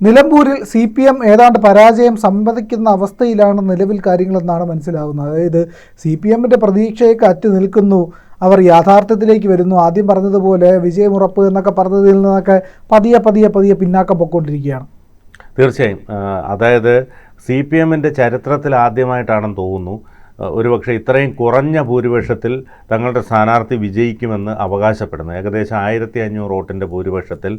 നിലമ്പൂരിൽ CPM ഏതാണ്ട് പരാജയം സമ്മതിക്കുന്ന അവസ്ഥയിലാണ് നിലവിൽ കാര്യങ്ങളെന്നാണ് മനസ്സിലാകുന്നത്. അതായത് CPMൻ്റെ പ്രതീക്ഷയൊക്കെ അറ്റ് നിൽക്കുന്നു, അവർ യാഥാർത്ഥ്യത്തിലേക്ക് വരുന്നു. ആദ്യം പറഞ്ഞതുപോലെ വിജയമുറപ്പ് എന്നൊക്കെ പറഞ്ഞതിൽ നിന്നൊക്കെ പതിയെ പിന്നാക്കം പൊയ്ക്കൊണ്ടിരിക്കുകയാണ്. തീർച്ചയായും. അതായത് CPMൻ്റെ ചരിത്രത്തിൽ ആദ്യമായിട്ടാണെന്ന് തോന്നുന്നു ഒരുപക്ഷെ ഇത്രയും കുറഞ്ഞ ഭൂരിപക്ഷത്തിൽ തങ്ങളുടെ സ്ഥാനാർത്ഥി വിജയിക്കുമെന്ന് അവകാശപ്പെടുന്നു. ഏകദേശം 1500 വോട്ടിൻ്റെ ഭൂരിപക്ഷത്തിൽ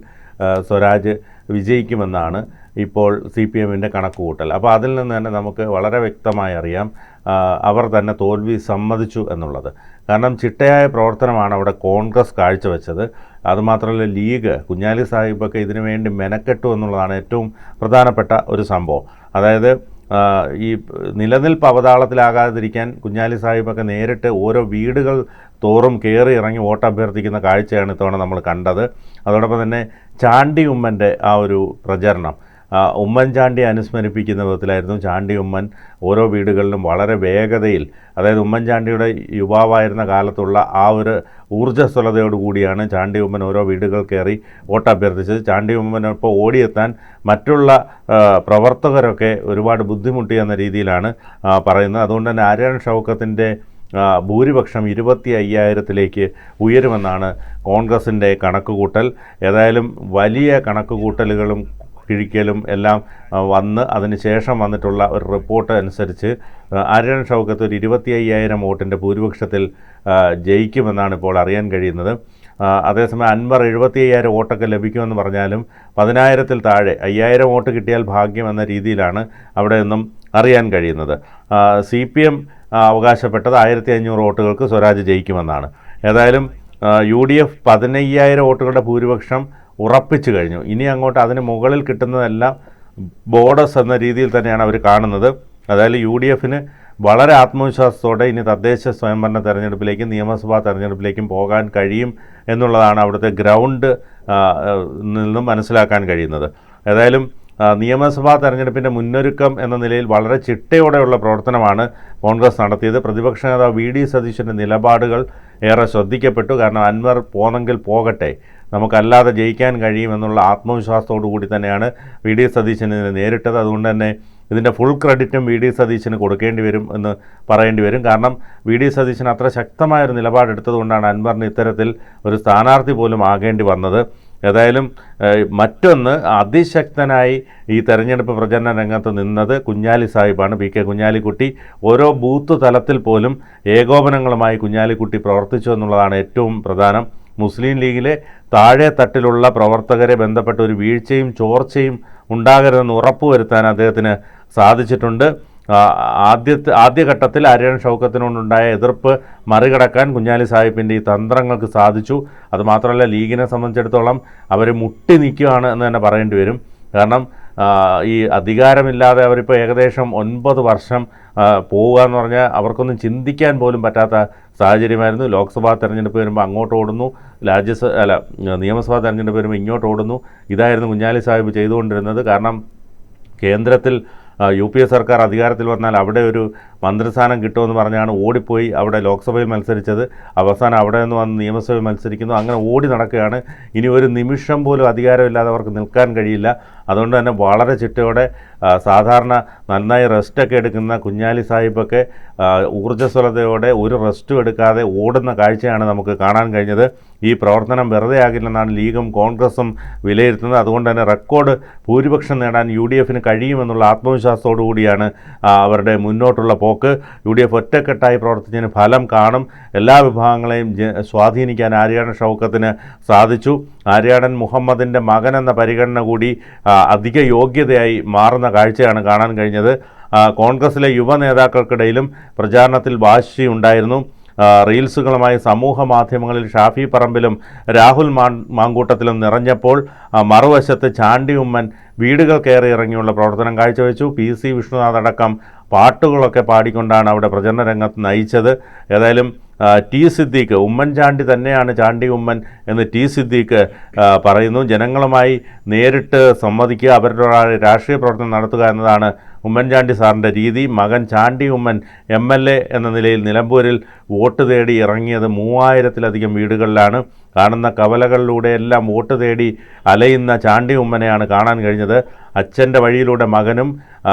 സ്വരാജ് വിജയിക്കുമെന്നാണ് ഇപ്പോൾ CPMൻ്റെ കണക്കുകൂട്ടൽ. അപ്പോൾ അതിൽ നിന്ന് തന്നെ നമുക്ക് വളരെ വ്യക്തമായി അറിയാം അവർ തന്നെ തോൽവി സമ്മതിച്ചു എന്നുള്ളത്. കാരണം ചിട്ടയായ പ്രവർത്തനമാണ് അവിടെ കോൺഗ്രസ് കാഴ്ചവെച്ചത്. അതുമാത്രമല്ല ലീഗ്, കുഞ്ഞാലി സാഹിബൊക്കെ ഇതിനു വേണ്ടി മെനക്കെട്ടു എന്നുള്ളതാണ് ഏറ്റവും പ്രധാനപ്പെട്ട ഒരു സംഭവം. അതായത് ഈ നിലനിൽപ്പ് അവതാളത്തിലാകാതിരിക്കാൻ കുഞ്ഞാലി സാഹിബൊക്കെ നേരിട്ട് ഓരോ വീടുകൾ തോറും കയറി ഇറങ്ങി വോട്ട് അഭ്യർത്ഥിക്കുന്ന കാഴ്ചയാണ് ഇത്തവണ നമ്മൾ കണ്ടത്. അതോടൊപ്പം തന്നെ ചാണ്ടി ഉമ്മൻ്റെ ആ ഒരു പ്രചരണം ഉമ്മൻചാണ്ടിയെ അനുസ്മരിപ്പിക്കുന്ന വിധത്തിലായിരുന്നു. ചാണ്ടി ഉമ്മൻ ഓരോ വീടുകളിലും വളരെ വേഗതയിൽ, അതായത് ഉമ്മൻചാണ്ടിയുടെ യുവാവായിരുന്ന കാലത്തുള്ള ആ ഒരു ഊർജ്ജസ്വലതയോടുകൂടിയാണ് ചാണ്ടി ഉമ്മൻ ഓരോ വീടുകൾ കയറി വോട്ട് അഭ്യർത്ഥിച്ചത്. ചാണ്ടി ഉമ്മനൊപ്പം ഓടിയെത്താൻ മറ്റുള്ള പ്രവർത്തകരൊക്കെ ഒരുപാട് ബുദ്ധിമുട്ടി എന്ന രീതിയിലാണ് പറയുന്നത്. അതുകൊണ്ട് തന്നെ ആര്യാടൻ ഷൗക്കത്തിൻ്റെ ഭൂരിപക്ഷം 25,000-ലേക്ക് ഉയരുമെന്നാണ് കോൺഗ്രസിൻ്റെ കണക്കുകൂട്ടൽ. ഏതായാലും വലിയ കണക്കുകൂട്ടലുകളും കിഴിക്കലും എല്ലാം വന്ന് അതിനുശേഷം വന്നിട്ടുള്ള ഒരു റിപ്പോർട്ട് അനുസരിച്ച് ആര്യാടൻ ഷൗക്കത്ത് ഒരു 25,000 വോട്ടിൻ്റെ ഭൂരിപക്ഷത്തിൽ ജയിക്കുമെന്നാണ് ഇപ്പോൾ അറിയാൻ കഴിയുന്നത്. അതേസമയം അൻവർ 75,000 വോട്ടൊക്കെ ലഭിക്കുമെന്ന് പറഞ്ഞാലും 10,000-ൽ താഴെ 5,000 വോട്ട് കിട്ടിയാൽ ഭാഗ്യം എന്ന രീതിയിലാണ് അവിടെ നിന്നും അറിയാൻ കഴിയുന്നത്. CPM അവകാശപ്പെട്ടത് 1,500 വോട്ടുകൾക്ക് സ്വരാജ് ജയിക്കുമെന്നാണ്. ഏതായാലും UDF 15,000 വോട്ടുകളുടെ ഭൂരിപക്ഷം ഉറപ്പിച്ചു കഴിഞ്ഞു. ഇനി അങ്ങോട്ട് അതിന് മുകളിൽ കിട്ടുന്നതെല്ലാം ബോണസ് എന്ന രീതിയിൽ തന്നെയാണ് അവർ കാണുന്നത്. അതായത് UDFന് വളരെ ആത്മവിശ്വാസത്തോടെ ഇനി തദ്ദേശ സ്വയംഭരണ തെരഞ്ഞെടുപ്പിലേക്കും നിയമസഭാ തെരഞ്ഞെടുപ്പിലേക്കും പോകാൻ കഴിയും എന്നുള്ളതാണ് അവിടുത്തെ ഗ്രൗണ്ട് നിന്നും മനസ്സിലാക്കാൻ കഴിയുന്നത്. ഏതായാലും നിയമസഭാ തെരഞ്ഞെടുപ്പിൻ്റെ മുന്നൊരുക്കം എന്ന നിലയിൽ വളരെ ചിട്ടയോടെയുള്ള പ്രവർത്തനമാണ് കോൺഗ്രസ് നടത്തിയത്. പ്രതിപക്ഷ നേതാവ് VD സതീശൻ്റെ നിലപാടുകൾ ഏറെ ശ്രദ്ധിക്കപ്പെട്ടു. കാരണം അൻവർ പോന്നെങ്കിൽ പോകട്ടെ, നമുക്കല്ലാതെ ജയിക്കാൻ കഴിയുമെന്നുള്ള ആത്മവിശ്വാസത്തോടു കൂടി തന്നെയാണ് VD സതീശൻ ഇതിനെ നേരിട്ടത്. അതുകൊണ്ട് തന്നെ ഇതിൻ്റെ ഫുൾ ക്രെഡിറ്റും VD സതീശന് കൊടുക്കേണ്ടി വരും എന്ന് പറയേണ്ടി വരും. കാരണം VD സതീശൻ അത്ര ശക്തമായൊരു നിലപാടെടുത്തതുകൊണ്ടാണ് അൻവറിന് ഇത്തരത്തിൽ ഒരു സ്ഥാനാർത്ഥി പോലും ആകേണ്ടി വന്നത്. ഏതായാലും മറ്റൊന്ന്, അതിശക്തനായി ഈ തെരഞ്ഞെടുപ്പ് പ്രചരണ രംഗത്ത് നിന്നത് കുഞ്ഞാലി സാഹിബാണ്. PK കുഞ്ഞാലിക്കുട്ടി ഓരോ ബൂത്ത് തലത്തിൽ പോലും ഏകോപനങ്ങളുമായി കുഞ്ഞാലിക്കുട്ടി പ്രവർത്തിച്ചു എന്നുള്ളതാണ് ഏറ്റവും പ്രധാനം. മുസ്ലിം ലീഗിലെ താഴെ തട്ടിലുള്ള പ്രവർത്തകരെ ബന്ധപ്പെട്ട ഒരു വീഴ്ചയും ചോർച്ചയും ഉണ്ടാകരുതെന്ന് ഉറപ്പുവരുത്താൻ അദ്ദേഹത്തിന് സാധിച്ചിട്ടുണ്ട്. ആദ്യഘട്ടത്തിൽ ആര്യാടൻ ഷൗക്കത്തിനോടുണ്ടായ എതിർപ്പ് മറികടക്കാൻ കുഞ്ഞാലി സാഹിബിൻ്റെ ഈ തന്ത്രങ്ങൾക്ക് സാധിച്ചു. അതുമാത്രമല്ല ലീഗിനെ സംബന്ധിച്ചിടത്തോളം അവർ മുട്ടി നിൽക്കുകയാണ് എന്ന് തന്നെ പറയേണ്ടി വരും. കാരണം ഈ അധികാരമില്ലാതെ അവരിപ്പോൾ ഏകദേശം 9 വർഷം പോവുക എന്ന് പറഞ്ഞാൽ അവർക്കൊന്നും ചിന്തിക്കാൻ പോലും പറ്റാത്ത സാഹചര്യമായിരുന്നു. ലോക്സഭാ തെരഞ്ഞെടുപ്പ് വരുമ്പോൾ അങ്ങോട്ട് ഓടുന്നു, നിയമസഭാ തെരഞ്ഞെടുപ്പ് വരുമ്പോൾ ഇങ്ങോട്ട് ഓടുന്നു. ഇതായിരുന്നു കുഞ്ഞാലി സാഹിബ് ചെയ്തുകൊണ്ടിരുന്നത്. കാരണം കേന്ദ്രത്തിൽ UPA സർക്കാർ അധികാരത്തിൽ വന്നാൽ അവിടെ ഒരു മന്ത്രിസ്ഥാനം കിട്ടുമെന്ന് പറഞ്ഞാണ് ഓടിപ്പോയി അവിടെ ലോക്സഭയിൽ മത്സരിച്ചത്. അവസാനം അവിടെ നിന്ന് വന്ന് നിയമസഭയിൽ മത്സരിക്കുന്നു. അങ്ങനെ ഓടി നടക്കുകയാണ്. ഇനി ഒരു നിമിഷം പോലും അധികാരമില്ലാതെ അവർക്ക് നിൽക്കാൻ കഴിയില്ല. അതുകൊണ്ട് തന്നെ വളരെ ചിട്ടയോടെ സാധാരണ നന്നായി റെസ്റ്റൊക്കെ എടുക്കുന്ന കുഞ്ഞാലി സാഹിബൊക്കെ ഊർജ്ജസ്വലതയോടെ ഒരു റെസ്റ്റും എടുക്കാതെ ഓടുന്ന കാഴ്ചയാണ് നമുക്ക് കാണാൻ കഴിഞ്ഞത്. ഈ പ്രവർത്തനം വെറുതെ ആകില്ലെന്നാണ് ലീഗും കോൺഗ്രസും വിലയിരുത്തുന്നത്. അതുകൊണ്ട് തന്നെ റെക്കോർഡ് ഭൂരിപക്ഷം നേടാൻ UDFന് കഴിയുമെന്നുള്ള ആത്മവിശ്വാസത്തോടു കൂടിയാണ് അവരുടെ മുന്നോട്ടുള്ള പോക്ക്. UDF ഒറ്റക്കെട്ടായി പ്രവർത്തിച്ചതിന് ഫലം കാണും. എല്ലാ വിഭാഗങ്ങളെയും സ്വാധീനിക്കാൻ ആര്യാടൻ ഷൗക്കത്തിന് സാധിച്ചു. ആര്യാടൻ മുഹമ്മദിൻ്റെ മകൻ എന്ന പരിഗണന കൂടി അധിക യോഗ്യതയായി മാറുന്ന കാഴ്ചയാണ് കാണാൻ കഴിഞ്ഞത്. കോൺഗ്രസിലെ യുവ നേതാക്കൾക്കിടയിലും പ്രചാരണത്തിൽ വാശിയുണ്ടായിരുന്നു. റീൽസുകളുമായി സമൂഹ മാധ്യമങ്ങളിൽ ഷാഫി പറമ്പിലും രാഹുൽ മാങ്കൂട്ടത്തിലും നിറഞ്ഞപ്പോൾ മറുവശത്ത് ചാണ്ടി ഉമ്മൻ വീടുകൾ കയറി ഇറങ്ങിയുള്ള പ്രവർത്തനം കാഴ്ചവെച്ചു. PC വിഷ്ണുനാഥ് അടക്കം പാട്ടുകളൊക്കെ പാടിക്കൊണ്ടാണ് അവിടെ പ്രചരണ രംഗത്ത് നയിച്ചത്. ഏതായാലും ടി സിദ്ദീഖ്, ഉമ്മൻചാണ്ടി തന്നെയാണ് ചാണ്ടി ഉമ്മൻ എന്ന് ടി സിദ്ദീഖ് പറയുന്നു. ജനങ്ങളുമായി നേരിട്ട് സംവദിക്കുക, അവരുടെ രാഷ്ട്രീയ പ്രവർത്തനം നടത്തുക എന്നതാണ് ഉമ്മൻചാണ്ടി സാറിൻ്റെ രീതി. മകൻ ചാണ്ടി ഉമ്മൻ MLA എന്ന നിലയിൽ നിലമ്പൂരിൽ വോട്ട് തേടി ഇറങ്ങിയത് 3000-ലധികം വീടുകളിലാണ്. കാണുന്ന കവലകളിലൂടെയെല്ലാം വോട്ട് തേടി അലയുന്ന ചാണ്ടി ഉമ്മനെയാണ് കാണാൻ കഴിഞ്ഞത്. അച്ഛൻ്റെ വഴിയിലൂടെ മകനും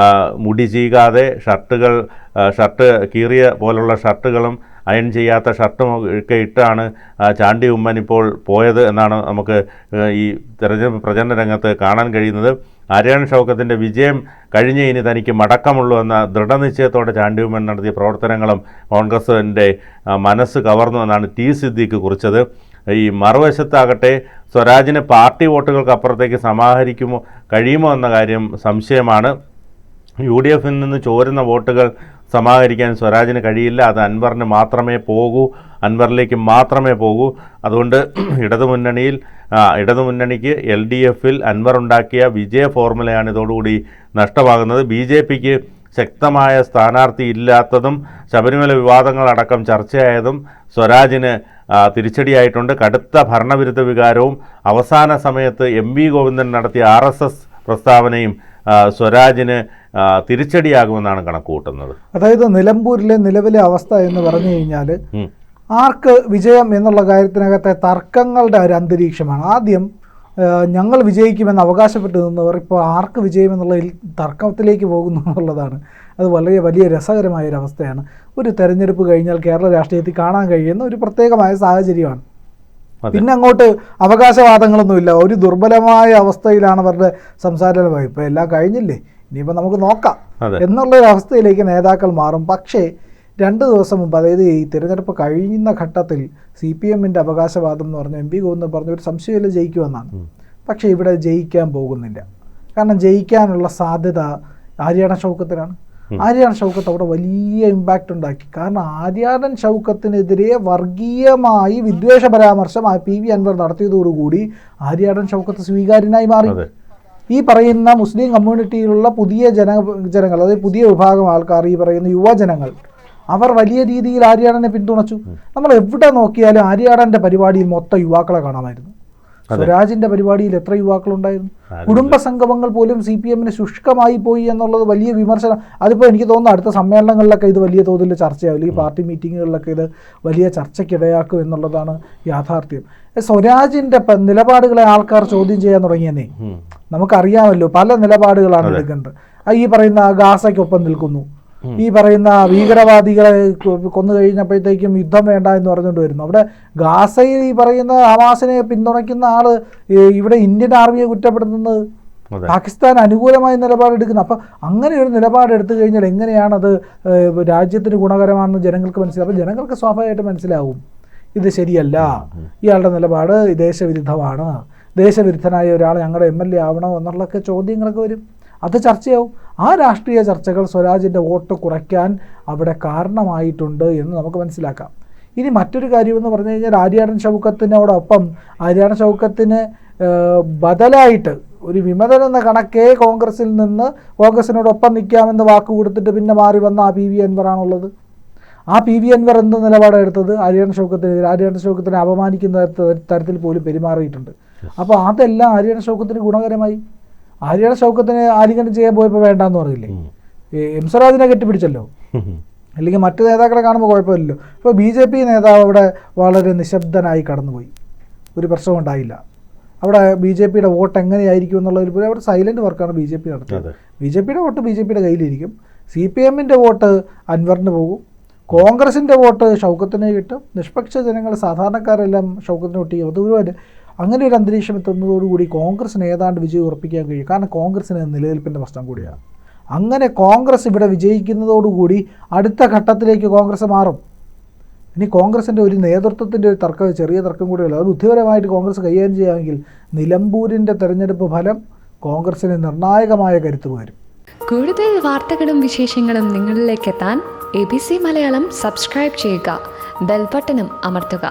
മുടി ചീകാതെ ഷർട്ട് കീറിയ പോലുള്ള ഷർട്ടുകളും അയൺ ചെയ്യാത്ത ഷർട്ടും ഒക്കെ ഇട്ടാണ് ചാണ്ടി ഉമ്മൻ ഇപ്പോൾ പോയത് എന്നാണ് നമുക്ക് ഈ തെരഞ്ഞെടുപ്പ് പ്രചരണ രംഗത്ത് കാണാൻ കഴിയുന്നത്. ആര്യാടൻ ഷൗക്കത്തിൻ്റെ വിജയം കഴിഞ്ഞ് ഇനി തനിക്ക് മടക്കമുള്ളൂ എന്ന ദൃഢനിശ്ചയത്തോടെ ചാണ്ടി ഉമ്മൻ നടത്തിയ പ്രവർത്തനങ്ങളും കോൺഗ്രസിൻ്റെ മനസ്സ് കവർന്നു എന്നാണ് ടി സിദ്ദീഖ് കുറിച്ചത്. ഈ മറുവശത്താകട്ടെ സ്വരാജിന് പാർട്ടി വോട്ടുകൾക്ക് അപ്പുറത്തേക്ക് കഴിയുമോ എന്ന കാര്യം സംശയമാണ്. UDF നിന്ന് ചോരുന്ന വോട്ടുകൾ സമാഹരിക്കാൻ സ്വരാജിന് കഴിയില്ല. അത് അൻവറിലേക്ക് മാത്രമേ പോകൂ. അതുകൊണ്ട് ഇടതുമുന്നണിക്ക് LDF-ൽ അൻവർ ഉണ്ടാക്കിയ വിജയ ഫോർമുലയാണ് ഇതോടുകൂടി നഷ്ടമാകുന്നത്. BJPക്ക് ശക്തമായ സ്ഥാനാർത്ഥി ഇല്ലാത്തതും ശബരിമല വിവാദങ്ങളടക്കം ചർച്ചയായതും സ്വരാജിന് തിരിച്ചടിയായിട്ടുണ്ട്. കടുത്ത ഭരണവിരുദ്ധ വികാരവും അവസാന സമയത്ത് MV ഗോവിന്ദൻ നടത്തിയ RSS പ്രസ്താവനയും സ്വരാജിന് തിരിച്ചടിയാകുമെന്നാണ് കണക്കുകൂട്ടുന്നത്. അതായത് നിലമ്പൂരിലെ നിലവിലെ അവസ്ഥ എന്ന് പറഞ്ഞു കഴിഞ്ഞാൽ ആർക്ക് വിജയം എന്നുള്ള കാര്യത്തിനകത്തെ തർക്കങ്ങളുടെ ഒരു അന്തരീക്ഷമാണ്. ആദ്യം ഞങ്ങൾ വിജയിക്കുമെന്ന് അവകാശപ്പെട്ട് നിന്നവർ ഇപ്പോൾ ആർക്ക് വിജയമെന്നുള്ളതിൽ തർക്കത്തിലേക്ക് പോകുന്നു എന്നുള്ളതാണ്. അത് വളരെ വലിയ രസകരമായൊരവസ്ഥയാണ്. ഒരു തെരഞ്ഞെടുപ്പ് കഴിഞ്ഞാൽ കേരള രാഷ്ട്രീയത്തിൽ കാണാൻ കഴിയുന്ന ഒരു പ്രത്യേകമായ സാഹചര്യമാണ്. പിന്നെ അങ്ങോട്ട് അവകാശവാദങ്ങളൊന്നുമില്ല. ഒരു ദുർബലമായ അവസ്ഥയിലാണ് അവരുടെ സംസാരം. ഇപ്പോൾ എല്ലാം കഴിഞ്ഞില്ലേ, ഇനിയിപ്പോൾ നമുക്ക് നോക്കാം എന്നുള്ളൊരവസ്ഥയിലേക്ക് നേതാക്കൾ മാറും. പക്ഷേ 2 ദിവസം മുമ്പ്, അതായത് ഈ തിരഞ്ഞെടുപ്പ് കഴിയുന്ന ഘട്ടത്തിൽ CPM-ൻ്റെ അവകാശവാദം എന്ന് പറഞ്ഞ MV ഗോവിന്ദൻ പറഞ്ഞ ഒരു സംശയമില്ല ജയിക്കുമെന്നാണ്. പക്ഷേ ഇവിടെ ജയിക്കാൻ പോകുന്നില്ല. കാരണം ജയിക്കാനുള്ള സാധ്യത ആര്യാടൻ ഷൗക്കത്തിനാണ്. ആര്യാടൻ ഷൗക്കത്ത് അവിടെ വലിയ ഇമ്പാക്റ്റ് ഉണ്ടാക്കി. കാരണം ആര്യാടൻ ഷൗക്കത്തിനെതിരെ വർഗീയമായി വിദ്വേഷ പരാമർശം PV അൻവർ നടത്തിയതോടുകൂടി ആര്യാടൻ ഷൗക്കത്ത് സ്വീകാര്യനായി മാറി. ഈ പറയുന്ന മുസ്ലിം കമ്മ്യൂണിറ്റിയിലുള്ള പുതിയ ജനങ്ങൾ, അതായത് പുതിയ വിഭാഗം ആൾക്കാർ, ഈ പറയുന്ന യുവജനങ്ങൾ, അവർ വലിയ രീതിയിൽ ആര്യാടനെ പിന്തുണച്ചു. നമ്മൾ എവിടെ നോക്കിയാലും ആര്യാടൻ്റെ പരിപാടിയിൽ മൊത്തം യുവാക്കളെ കാണാമായിരുന്നു. സ്വരാജിൻ്റെ പരിപാടിയിൽ എത്ര യുവാക്കളുണ്ടായിരുന്നു? കുടുംബ സംഗമങ്ങൾ പോലും CPM-ന് ശുഷ്കമായി പോയി എന്നുള്ളത് വലിയ വിമർശനം. അതിപ്പോൾ എനിക്ക് തോന്നുന്നു അടുത്ത സമ്മേളനങ്ങളിലൊക്കെ ഇത് വലിയ തോതിൽ ചർച്ചയാവും, അല്ലെങ്കിൽ പാർട്ടി മീറ്റിങ്ങുകളിലൊക്കെ ഇത് വലിയ ചർച്ചയ്ക്കിടയാക്കും എന്നുള്ളതാണ് യാഥാർത്ഥ്യം. സ്വരാജിൻ്റെ നിലപാടുകളെ ആൾക്കാർ ചോദ്യം ചെയ്യാൻ തുടങ്ങിയെന്നേ നമുക്കറിയാമല്ലോ. പല നിലപാടുകളാണ് എടുക്കേണ്ടത്. ഈ പറയുന്ന ഗാസയ്ക്കൊപ്പം നിൽക്കുന്നു, ഈ പറയുന്ന ഭീകരവാദികളെ കൊന്നു കഴിഞ്ഞപ്പോഴത്തേക്കും യുദ്ധം വേണ്ട എന്ന് പറഞ്ഞുകൊണ്ട് വരുന്നു. അവിടെ ഗാസയിൽ ഈ പറയുന്ന ഹമാസിനെ പിന്തുണയ്ക്കുന്ന ആള് ഇവിടെ ഇന്ത്യൻ ആർമിയെ കുറ്റപ്പെടുത്തുന്നത്, പാകിസ്ഥാൻ അനുകൂലമായ നിലപാടെടുക്കുന്നത്. അപ്പം അങ്ങനെ ഒരു നിലപാടെടുത്തു കഴിഞ്ഞാൽ എങ്ങനെയാണത് രാജ്യത്തിന് ഗുണകരമാണെന്ന് ജനങ്ങൾക്ക് മനസ്സിലാവും. അപ്പം ജനങ്ങൾക്ക് സ്വാഭാവികമായിട്ട് മനസ്സിലാവും ഇത് ശരിയല്ല, ഇയാളുടെ നിലപാട് ദേശവിരുദ്ധമാണ്, ദേശവിരുദ്ധനായ ഒരാൾ ഞങ്ങളുടെ MLA ആവണോ എന്നുള്ളൊക്കെ ചോദ്യങ്ങളൊക്കെ വരും. അത് ചർച്ചയാവും. ആ രാഷ്ട്രീയ ചർച്ചകൾ സ്വരാജിൻ്റെ വോട്ട് കുറയ്ക്കാൻ അവിടെ കാരണമായിട്ടുണ്ട് എന്ന് നമുക്ക് മനസ്സിലാക്കാം. ഇനി മറ്റൊരു കാര്യമെന്ന് പറഞ്ഞു കഴിഞ്ഞാൽ ആര്യാടൻ ഷൗക്കത്തിനോടൊപ്പം ആര്യാടൻ ഷൗക്കത്തിന് ബദലായിട്ട് ഒരു വിമതൻ എന്ന കണക്കേ കോൺഗ്രസിനോടൊപ്പം നിൽക്കാമെന്ന് വാക്ക് കൊടുത്തിട്ട് പിന്നെ മാറി വന്ന ആ PV അൻവറാണുള്ളത്. ആ PV അൻവർ എന്ത് നിലപാടെടുത്തത്? ആര്യാടൻ ഷൗക്കത്തിനെ അപമാനിക്കുന്ന തരത്തിൽ പോലും പെരുമാറിയിട്ടുണ്ട്. അപ്പോൾ അതെല്ലാം ആര്യാടൻ ഷൗക്കത്തിന് ഗുണകരമായി. ആര്യാടൻ ഷൗക്കത്തിനെ ആലിംഗനം ചെയ്യാൻ പോയപ്പോൾ വേണ്ടാന്ന് പറഞ്ഞില്ലേ, M സ്വരാജിനെ കെട്ടിപ്പിടിച്ചല്ലോ. അല്ലെങ്കിൽ മറ്റു നേതാക്കളെ കാണുമ്പോൾ കുഴപ്പമില്ലല്ലോ. ഇപ്പോൾ BJP നേതാവ് അവിടെ വളരെ നിശബ്ദനായി കടന്നുപോയി, ഒരു പ്രശ്നവും ഉണ്ടായില്ല. അവിടെ BJPയുടെ വോട്ട് എങ്ങനെയായിരിക്കും എന്നുള്ളതിൽ പോലും അവിടെ സൈലൻറ്റ് വർക്കാണ് BJP നടത്തിയത്. BJPയുടെ വോട്ട് BJPയുടെ കയ്യിലിരിക്കും. CPM-ൻ്റെ വോട്ട് അൻവറിന് പോകും. കോൺഗ്രസിൻ്റെ വോട്ട് ഷൗക്കത്തിന് കിട്ടും. നിഷ്പക്ഷ ജനങ്ങൾ, സാധാരണക്കാരെല്ലാം ഷൗക്കത്തിന് വോട്ട് ചെയ്യും. അതുപോലെ അങ്ങനെ ഒരു അന്തരീക്ഷം എത്തുന്നതോടുകൂടി കോൺഗ്രസിന് ഏതാണ്ട് വിജയം ഉറപ്പിക്കാൻ കഴിയും. കാരണം കോൺഗ്രസിന് നിലനിൽപ്പിൻ്റെ പ്രശ്നം കൂടിയാണ്. അങ്ങനെ കോൺഗ്രസ് ഇവിടെ വിജയിക്കുന്നതോടുകൂടി അടുത്ത ഘട്ടത്തിലേക്ക് കോൺഗ്രസ് മാറും. ഇനി കോൺഗ്രസിൻ്റെ ഒരു നേതൃത്വത്തിൻ്റെ ഒരു തർക്കം, ചെറിയ തർക്കം കൂടിയുള്ളൂ. അത് ബുദ്ധിപരമായിട്ട് കോൺഗ്രസ് കൈകാര്യം ചെയ്യുകയാണെങ്കിൽ നിലമ്പൂരിൻ്റെ തെരഞ്ഞെടുപ്പ് ഫലം കോൺഗ്രസിന് നിർണായകമായ കരുത്ത് പകരും. കൂടുതൽ വാർത്തകളും വിശേഷങ്ങളും നിങ്ങളിലേക്ക് എത്താൻ ABC മലയാളം സബ്സ്ക്രൈബ് ചെയ്യുക, ബെൽ ബട്ടണും അമർത്തുക.